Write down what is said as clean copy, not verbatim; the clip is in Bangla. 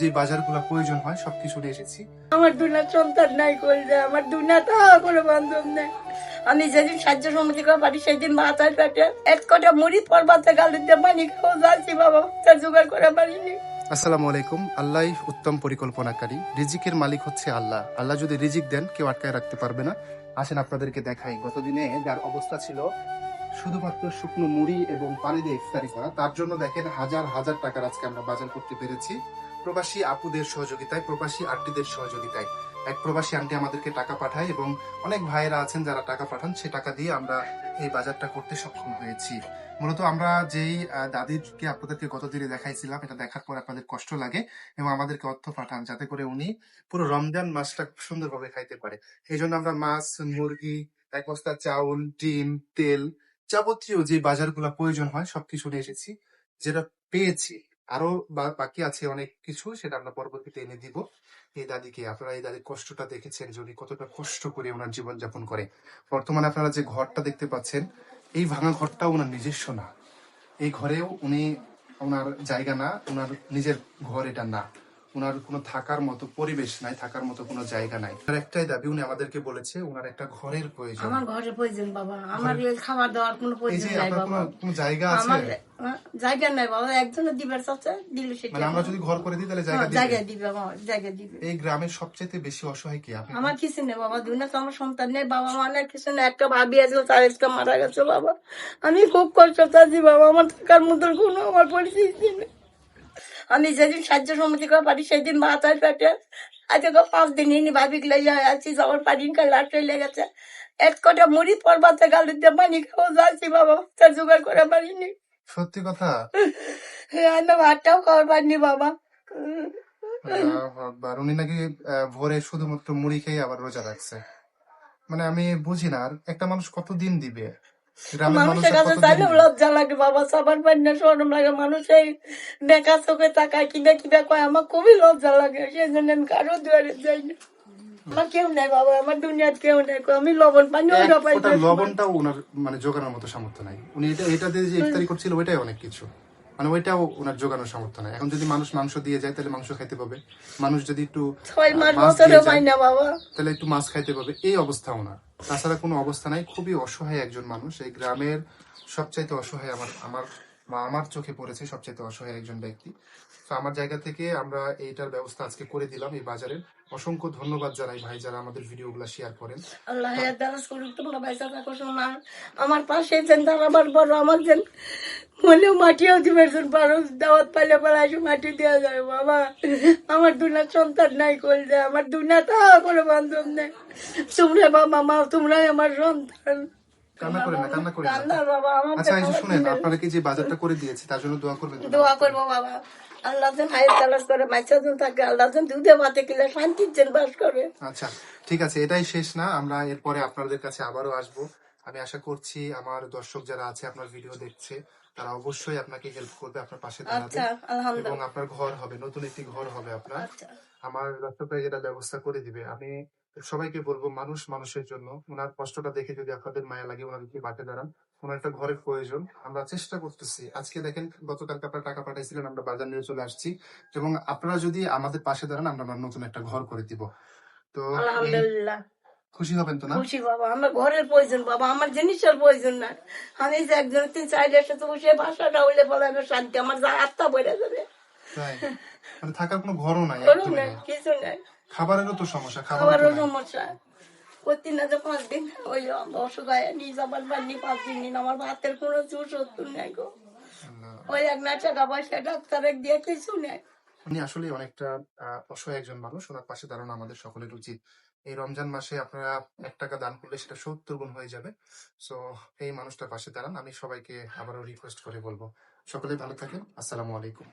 যে বাজারগুলো প্রয়োজন হয় সবকিছু নিয়ে এসেছি। আমার দুনিয়ার সন্তান নাই করলে আমার দুনিয়াটা কোনো বান্ধব নেই। আমি যেদিন সাহায্য সমিতি করে পারি সেদিন মাথায় পেটে এক কটা মুড়ি পর্বতে গালি দিয়ে পানি খাওয়া যাচ্ছি বাবা, তার জোগাড় করে পারিনি। আসসালামু আলাইকুম। আল্লাহ উত্তম পরিকল্পনাকারী, রিজিকের মালিক হচ্ছে আল্লাহ। আল্লাহ যদি রিজিক দেন কেউ আটকায় রাখতে পারবে না। আসেন আপনাদেরকে দেখাই গতদিনে যার অবস্থা ছিল শুধুমাত্র শুকনো মুড়ি এবং পানি দিয়ে ইফতারি করা, তার জন্য দেখেন হাজার হাজার টাকার আজকে আমরা বাজার করতে পেরেছি প্রবাসী আপুদের সহযোগিতায়, প্রবাসী আন্টিদের সহযোগিতায়। এক প্রবাসী আন্টি আমাদেরকে টাকা পাঠায় এবং অনেক ভাইয়েরা আছেন যারা টাকা পাঠান, সে টাকা দিয়ে আমরা এই বাজারটা করতে সক্ষম হয়েছি। মূলত আমরা যেই দাদিকে আপনাদেরকে গতদিনে দেখাইছিলাম, এটা দেখার পর আপনাদের কষ্ট লাগে এবং আমাদেরকে অর্থ পাঠান যাতে করে উনি পুরো রমজান মাসটা সুন্দরভাবে খাইতে পারে। এই জন্য আমরা মাছ, মুরগি, এক বস্তা চাউল, ডিম, তেল, যাবতীয় যে বাজারগুলো প্রয়োজন হয় সবকিছু নিয়ে এসেছি। যেটা পেয়েছি, আরো বাকি আছে অনেক কিছু, সেটা আমরা পরবর্তীতে এনে দিব এই দাদিকে। আপনারা এই দাদির কষ্টটা দেখেছেন, যদি কতটা কষ্ট করে ওনার জীবনযাপন করে। বর্তমানে আপনারা যে ঘরটা দেখতে পাচ্ছেন, এই ভাঙা ঘরটাও ওনার নিজস্ব না। এই ঘরেও উনি, ওনার জায়গা না, ওনার নিজের ঘর এটা না। ওনার কোনো থাকার মতো পরিবেশ নাই, থাকার মতো কোনো জায়গা নাই। ওনার একটাই দাবি, উনি আমাদেরকে বলেছে ওনার একটা ঘরের প্রয়োজন। আমার ঘরের প্রয়োজন বাবা, আমার এই খাবার দাবার কোনো এই প্রয়োজন যে নাই আপনার বাবা। কোনো জায়গা আছে? আমার জায়গা নাই বাবা, একজনের দিবার চাচ্ছে দিলে সেটা মানে আমরা যদি ঘর করে দিই তাহলে জায়গা দিবে? জায়গা দিবে বাবা, জায়গা দিবে। এই গ্রামের সবচেয়ে বেশি অসহায় কি আপনি? আমার কিছু নেই বাবা, দুনিয়া তো আমার সন্তান নেই বাবা, আমার কিছু নেই। একটা ভাবি আছে, তার একটা মারা গেছে বাবা। আমি খুব কষ্ট চাচ্ছি বাবা, আমার থাকার মতন কোনো আমার পরিস্থিতি নেই। আমি যেদিন সাহায্য সমিতি করে পারি সেদিন মাথায় পেটে আজকে 5 দিন ইনি ভাবি গেলে আছি, আমার পানি লাট চলে গেছে। এক কটা মুড়ি পর্বতে গালি দিয়ে পানি খাওয়া যাচ্ছি বাবা, তার জোগাড় করে পারিনি। সত্যি কথা? আমি ভাতটাও খাওয়ার পারিনি বাবা। আল্লাহু আকবার। উনি নাকি ভোরে শুধুমাত্র মুড়ি খেয়ে আবার রোজা রাখছে। মানে আমি বুঝি না, আর একটা মানুষ কতদিন দিবে? গ্রামের মানুষ মানুষের আর কাছে কতদিন চাইলেও দিবে? লজ্জা লাগে বাবা, সবার পারি না, শরম লাগে। মানুষ এই বেকা চোখে তাকায় কিনা কিনা কয়, আমার খুবই লজ্জা লাগে। সেই জন্য আমি কারো দুয়ারে যাই না। আমার কেউ নাই বাবা, আমার দুনিয়ার কেউ নাই। আমি লবণ পানি এক ফোঁটা লবণটাও ওনার মানে জোগানোর মতো সামর্থ্য নাই। উনি এটা দিয়ে যে ইফতারি করছিল ওইটাই অনেক কিছু, মানে ওইটাও ওনার জোগানোর সামর্থ্য নাই। এখন যদি মানুষ মাংস দিয়ে যায় তাহলে মাংস খাইতে পাবে, মানুষ যদি একটু 6 মাস মাছ বছরেও দিয়ে পাই যায় না বাবা। তাহলে একটু মাছ খাইতে পাবে। এই অবস্থা ওনার, তাছাড়া কোনো অবস্থা নাই। খুবই অসহায় একজন মানুষ। এই গ্রামের সবচাইতে অসহায় আমার চোখে পড়েছে সবচাইতে অসহায় একজন ব্যক্তি। তো আমার জায়গা থেকে আমরা এইটার ব্যবস্থা আজকে করে দিলাম এই বাজারের। অসংখ্য ধন্যবাদ জানাই ভাই যারা আমাদের ভিডিওগুলো শেয়ার করেন। আল্লাহ দারাজ করুক, তোমরা পয়সা থাকো শোনা আমার পাশে যেন দাঁড়াবার বড়, আমার যেন মনেও মাটিও দিবার জন্য পারো, দাওয়াত পাইলে পারে আসে মাটি দেওয়া যায় বাবা। আমার দুনিয়ার সন্তান নাই করলে, আমার দুনিয়াটা কোনো বান্ধব নেই। তোমরা বাবা মা, তোমরাই আমার সন্তান। কান্না করেন না, কান্না করেন না। কান্না বাবা, আমার আচ্ছা এই যে শুনেন, আপনারা কি যে বাজারটা করে দিয়েছি তার জন্য দোয়া করবেন তো? দোয়া করবো বাবা, আল্লাহ যেন হায়াত তালাশ করে বাচ্চা যেন থাকে, আল্লাহ যেন দুধে ভাতে কিলে শান্তির যেন বাস করে। আচ্ছা ঠিক আছে, এটাই শেষ না, আমরা এরপরে আপনাদের কাছে আবারও আসবো। আমি আশা করছি আমার দর্শক যারা আছে আপনার ভিডিও দেখছে তারা অবশ্যই আপনাকে হেল্প করবে, আপনার পাশে দাঁড়াবে আচ্ছা এবং আলহামদুলিল্লাহ। আপনার ঘর হবে, নতুন একটি ঘর হবে আপনার। আচ্ছা আমার দর্শকরা যেটা ব্যবস্থা করে দিবে। আমি সবাইকে বলবো, মানুষ মানুষের জন্য, ওনার কষ্টটা দেখে যদি আপনাদের মায়া লাগে, ওনার কি পাশে দাঁড়ান। ওনার একটা ঘরের প্রয়োজন, আমরা চেষ্টা করতেছি। আজকে দেখেন গতকালকে আপনারা টাকা পাঠাইছিলেন, আমরা বাজার নিয়ে চলে আসছি এবং আপনারা যদি আমাদের পাশে দাঁড়ান আমরা নতুন একটা ঘর করে দিব। তো আলহামদুলিল্লাহ, খুশি হবেন তো না? খুশি বাবা, আমার ঘরের প্রয়োজন বাবা, আমার জিনিসের প্রয়োজন না। আমি যে একজন 3-4 সাথে বসে বাসাটা হইলে বলে শান্তি, আমার যা আত্মা বলে যাবে। তাই মানে থাকার কোনো ঘরও নাই, কোনো একদমই নাই, নাই। কিছু নাই, খাবারেরও তো সমস্যা, খাবারও তো খাবারও নাই। সমস্যা। প্রতি না যে 5 দিন ওই অসুখ হয়, নিয়ে যাবার পারিনি 5 দিন। আমার ভাতের কোনো সুসত্তর নাই গো। আল্লাহ। ওই এক না টাকা পয়সা ডাক্তারে দিয়ে কিছু নেই। উনি আসলে অনেকটা অসহায় একজন মানুষ, ওনার পাশে দাঁড়ানো আমাদের সকলের উচিত। এই রমজান মাসে আপনারা 1 টাকা দান করলে সেটা 70 গুণ হয়ে যাবে। সো এই মানুষটার পাশে দাঁড়ান। আমি সবাইকে আবারও রিকোয়েস্ট করে বলবো, সকলেই ভালো থাকেন। আসসালামু আলাইকুম।